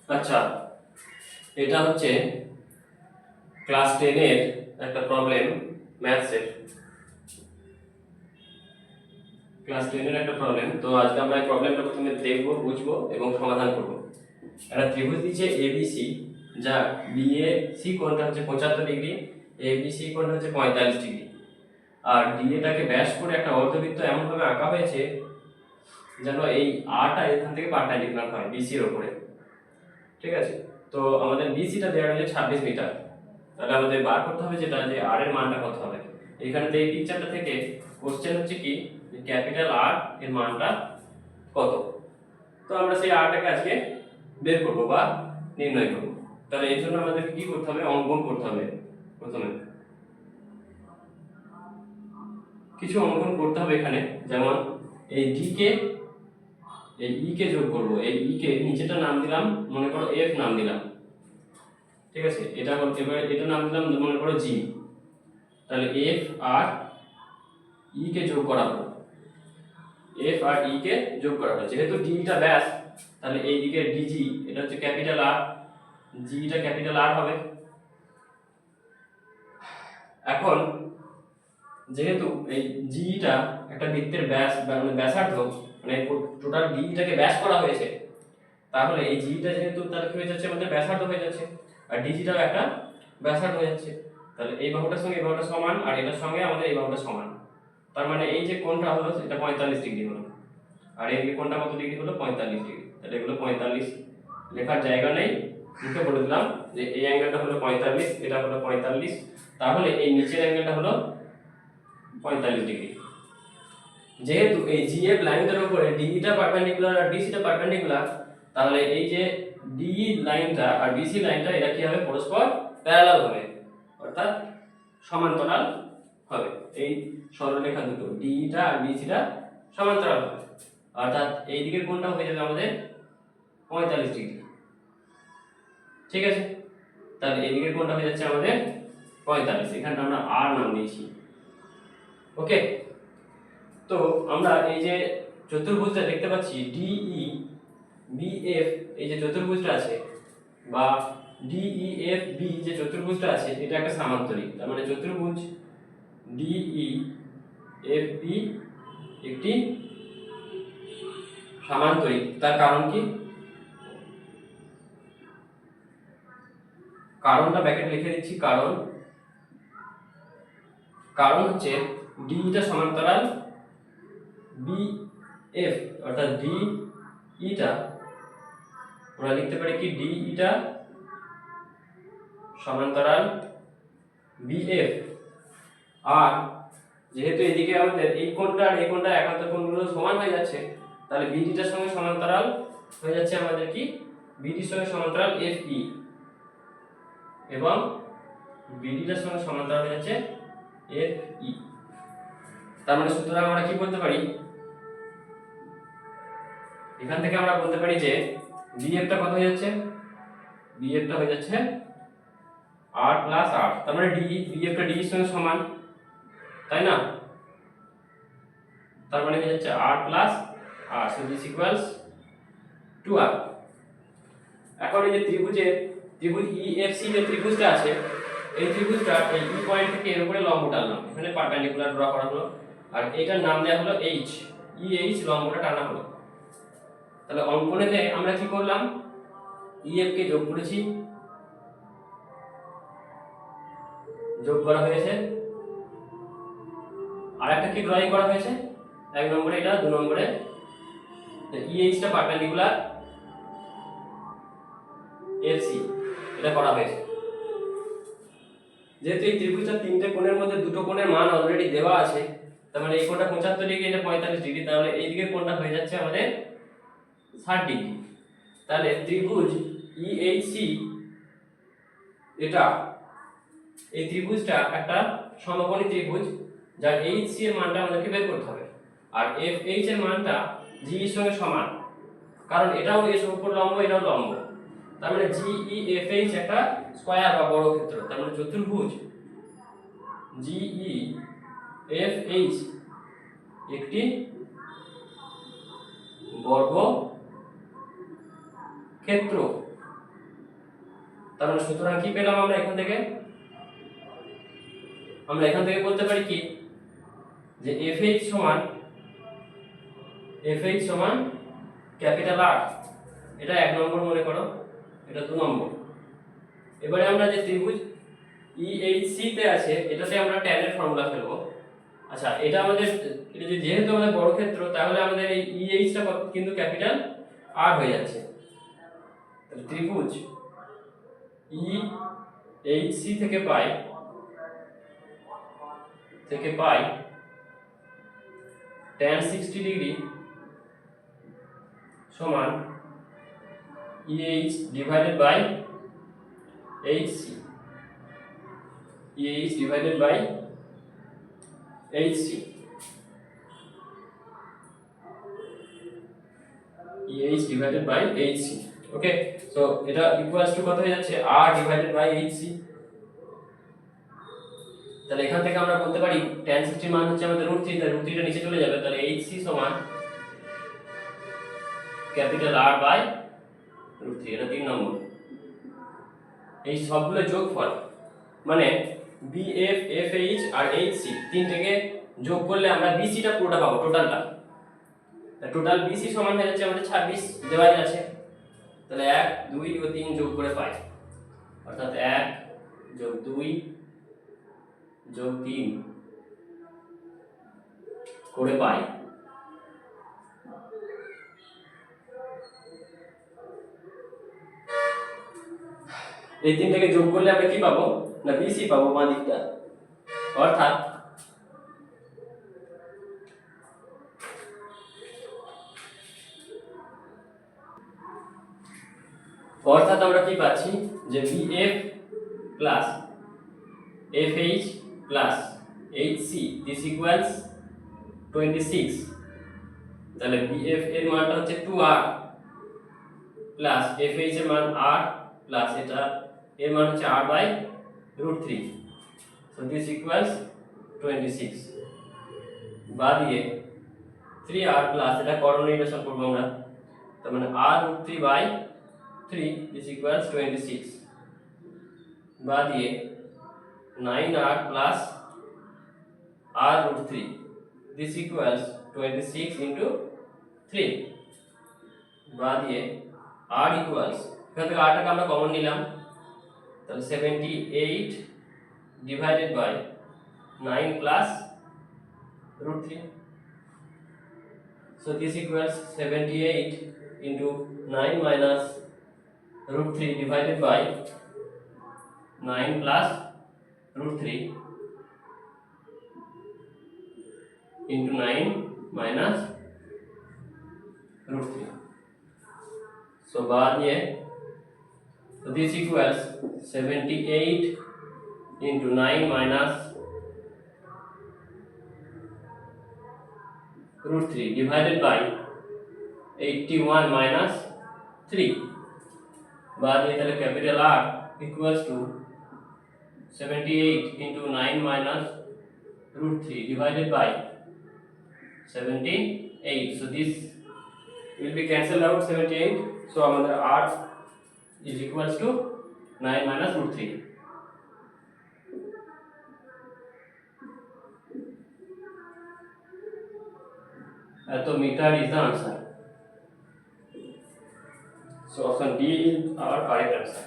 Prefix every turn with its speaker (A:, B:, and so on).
A: আচ্ছা, এটা হচ্ছে ক্লাস 10 এর একটা প্রবলেম, ম্যাথসের ক্লাস 10 এর একটা প্রবলেম। তো আজকে আমরা এই প্রবলেমটা প্রথমে দেখব, বুঝবো এবং সমাধান করব। একটা ত্রিভুজ দিচ্ছে এবিসি, যা বিএসি কোণটা হচ্ছে 75 ডিগ্রি, এবিসি কোণটা হচ্ছে 45 ডিগ্রি, আর ডিএটাকে ব্যাস করে একটা অর্ধবৃত্ত এমন ভাবে আঁকা হয়েছে যেন এই আরটা এখান থেকে পারপেন্ডিকুলার হয় বিসি এর উপরে। ঠিক আছে, তো আমাদের বিসিটা দেওয়া হয়েছে 26 মিটার। তাহলে আমাদের বার করতে হবে যেটা যে আর এর মানটা কত হবে। এখানে এই পিকচারটা থেকে কোশ্চেন হচ্ছে কি ক্যাপিটাল আর এর মানটা কত। তো আমরা সেই আরটাকে আজকে বের করব বা নির্ণয় করব। তাহলে এই জন্য আমাদেরকে কি করতে হবে, অঙ্কন করতে হবে। প্রথমে কিছু অঙ্কন করতে হবে এখানে, যেমন এই ডি কে এই ই কে যোগ করব। এই ই কে নিচেটা নাম দিলাম, মনে করো এফ নাম দিলাম। ঠিক আছে, এটা এবার এটা নাম দিলাম মনে করো জি। তাহলে এফ আর ই কে যোগ করা হলো, এফ আর ই কে যোগ করা হলো। যেহেতু ডিটা ব্যাস, তাহলে এই দিকে ডিজি এটা হচ্ছে ক্যাপিটাল আর, জিটা ক্যাপিটাল আর হবে। এখন যেহেতু এই জিটা একটা বৃত্তের ব্যাস মানে ব্যাসার্ধ, মানে টোটাল ডিটাকে ব্যাস করা হয়েছে, তাহলে এই জিটা যেহেতু তাহলে কি হয়ে যাচ্ছে আমাদের ব্যাসার্ধ হয়ে যাচ্ছে, আর ডিজিটাও একটা ব্যাসার্ধ হয়ে যাচ্ছে। তাহলে এই বাহুটার সঙ্গে এই বাহুটা সমান, আর এটার সঙ্গে আমাদের এই বাহুটা সমান। তার মানে এই যে কোণটা হলো এটা 45 ডিগ্রি হলো, আর এই কোণটা কত ডিগ্রি হলো 45 ডিগ্রি। তাহলে এগুলো 45, লেখার জায়গা নেই, মুখে বলে দিলাম যে এই অ্যাঙ্গেলটা হলো 45, এটা হলো 45, তাহলে এই নিচের অ্যাঙ্গেলটা হলো 45 ডিগ্রি। যেহেতু এই জিএফ লাইনটার উপরে ডিটা পারপেন্ডিকুলার আর বিসিটা পারপেন্ডিকুলার, তাহলে এই যে ডি লাইনটা আর বিসি লাইনটা এটা কি হবে, পরস্পর প্যারালাল হবে, অর্থাৎ সমান্তরাল হবে। এই সরলরেখা দুটো ডিটা আর বিসিটা সমান্তরাল হবে, অর্থাৎ এই দিকের কোণটা হয়ে যাবে আমাদের 45 ডিগ্রি। ঠিক আছে, তাহলে এই দিকের কোণটা হয়ে যাচ্ছে আমাদের 45, এখানটা আমরা আর নাম দিয়েছি। ওকে, তো আমরা এই যে চতুর্ভুজটা দেখতে পাচ্ছি ডিই বিএফ, এই যে চতুর্ভুজটা আছে, বা ডিইএফ বি যে চতুর্ভুজটা আছে, এটা একটা সামান্তরিক। তার মানে চতুর্ভুজ ডিইএফ বি একটি সামান্তরিক। তার কারণ কি, কারণটা ব্র্যাকেট লিখে দিচ্ছি। কারণ হচ্ছে ডিটা সমান্তরাল বিএফ, অর্থাৎ ডি ইটা আমরা লিখতে পারি কি ডি ইটা সমান্তরাল বিএফ। আর যেহেতু এদিকে আমাদের এই কোণটা আর এই কোণটা একান্তর কোণগুলো সমান হয়ে যাচ্ছে, তাহলে বিডিটার সঙ্গে সমান্তরাল হয়ে যাচ্ছে আমাদের কি বিডির সঙ্গে সমান্তরাল এফই, এবং বিডিটার সঙ্গে সমান্তরাল হয়ে যাচ্ছে এফই। তার মানে সুতরাং আমরা কি বলতে পারি, এখান থেকে আমরা বলতে পারি যে বিএফটা কত হয়ে যাচ্ছে, বিএফটা হয়ে যাচ্ছে আর প্লাস আর। তার মানে ডি বিএফটা ডি এর সঙ্গে সমান, তাই না? তার মানে হয়ে যাচ্ছে R plus R, so this equals to R. এখন এই যে ত্রিভুজ ইএফসি যে ত্রিভুজটা আছে, এই ত্রিভুজটা এই ই পয়েন্ট থেকে এর উপরে লম্ব টানলাম, এখানে পারপেন্ডিকুলার ড্র করা হলো, আর এটার নাম দেওয়া হলো এইচ, ইএইচ লম্বটা টানা হলো। তাহলে অঙ্কনেতে আমরা কি করলাম, ইএফ কে যোগ করেছি, যোগ করা হয়েছে, আর একটা কি ড্রয়িং করা হয়েছে, এক নম্বরে এটা, দু নম্বরে ইএইচ টা পারপেন্ডিকুলার এফসি, এটা করা হয়েছে। যেহেতু এই ত্রিভুজটা তিনটে কোণের মধ্যে দুটো কোণের মান অলরেডি দেওয়া আছে, তার মানে এই কোণটা 75 ডিগ্রি, এটা 45 ডিগ্রি, তাহলে এই দিকের কোণটা হয়ে যাচ্ছে আমাদের 60 ডিগ্রি। তাহলে ত্রিভুজ ইএইচসি এটা, এই ত্রিভুজটা একটা সমকোণী ত্রিভুজ, যার এইচসি এর মানটা আমাদেরকে বের করতে হবে, আর এফএইচ এর মানটা জি এর সঙ্গে সমান, কারণ এটাও এর উপর লম্ব, এটাও লম্ব। তার মানে জিইএফএইচ একটা স্কয়ার বা বর্গক্ষেত্র। তার মানে চতুর্ভুজ জিইএফএইচ একটি বর্গক্ষেত্র। তার মানে সুতরাং কি পেলাম আমরা এখান থেকে? আমরা এখান থেকে বলতে পারি কি যে FH সমান ক্যাপিটাল R। এটা 1 নম্বর মনে করো, এটা 2 নম্বর। এবারে আমরা যে ত্রিভুজ EHC তে আছে এটাতে আমরা tan এর ফর্মুলা ফেলবো। আচ্ছা, এটা আমাদের যেহেতু আমাদের বর্গক্ষেত্র, তাহলে আমাদের এই EH টা কিন্তু ক্যাপিটাল R হয়ে যাচ্ছে। তাহলে ত্রিভুজ EHC থেকে পাই tan 60 ডিগ্রি সমান EH divided by HC। EH divided by HC। EH divided by HC। Okay, so এটা ইকুয়ালস টু কত হয়ে যাচ্ছে? R divided by HC। তাহলে এখান থেকে আমরা বলতে পারি tan 60 মান হচ্ছে আমাদের √3, তাহলে √3 টা নিচে চলে যাবে। তাহলে HC সমান ক্যাপিটাল R বাই √3। এটা 3 নম্বর। এই সবগুলো যোগফল মানে BF, FH আর HC তিনটেকে যোগ করলে আমরা BC টা পুরোটা পাবো, টোটালটা। টোটাল BC সমান হয়ে যাচ্ছে আমাদের 26 দেওয়াই আছে। তাহলে 1 2 ও 3 যোগ করে পাই, অর্থাৎ 1 যোগ 2 যোগ 3 করে পাই। এই তিনটাকে যোগ করলে আমরা কি পাবো? না BC পাবো বাঁ দিকটা। অর্থাৎ আমরা কি পাচ্ছি যে BF plus FH plus HC this equals 26। তাহলে BF এর মানটা হচ্ছে 2R প্লাস FH এর মান R প্লাস এটা এর মান হচ্ছে R by √3। So this equals 26। বাদ দিয়ে 3R প্লাস এটা কোঅর্ডিনেশন করব আমরা, তার মানে R√3 বাই 3 দিস ইকুয়ালস 26। বাদ দিয়ে 9R plus R√3 this equals 26 into 3। বাদ দিয়ে R ইকুয়ালস, এখান থেকে R টাকে আমরা কমন নিলাম, তাহলে 78 divided by 9 plus √3। So this equals 78 into 9 minus √3 divided by 9 plus √3 into 9 minus √3. So बाद ये, so this equals 78 into 9 minus √3 divided by 81 minus 3। बाद ये ताले capital R equals to 78 into 9 minus √3 divided by 78. So this will be cancelled out 78. So our R is equals to 9 minus √3. So meter is the answer. So option D is our correct answer.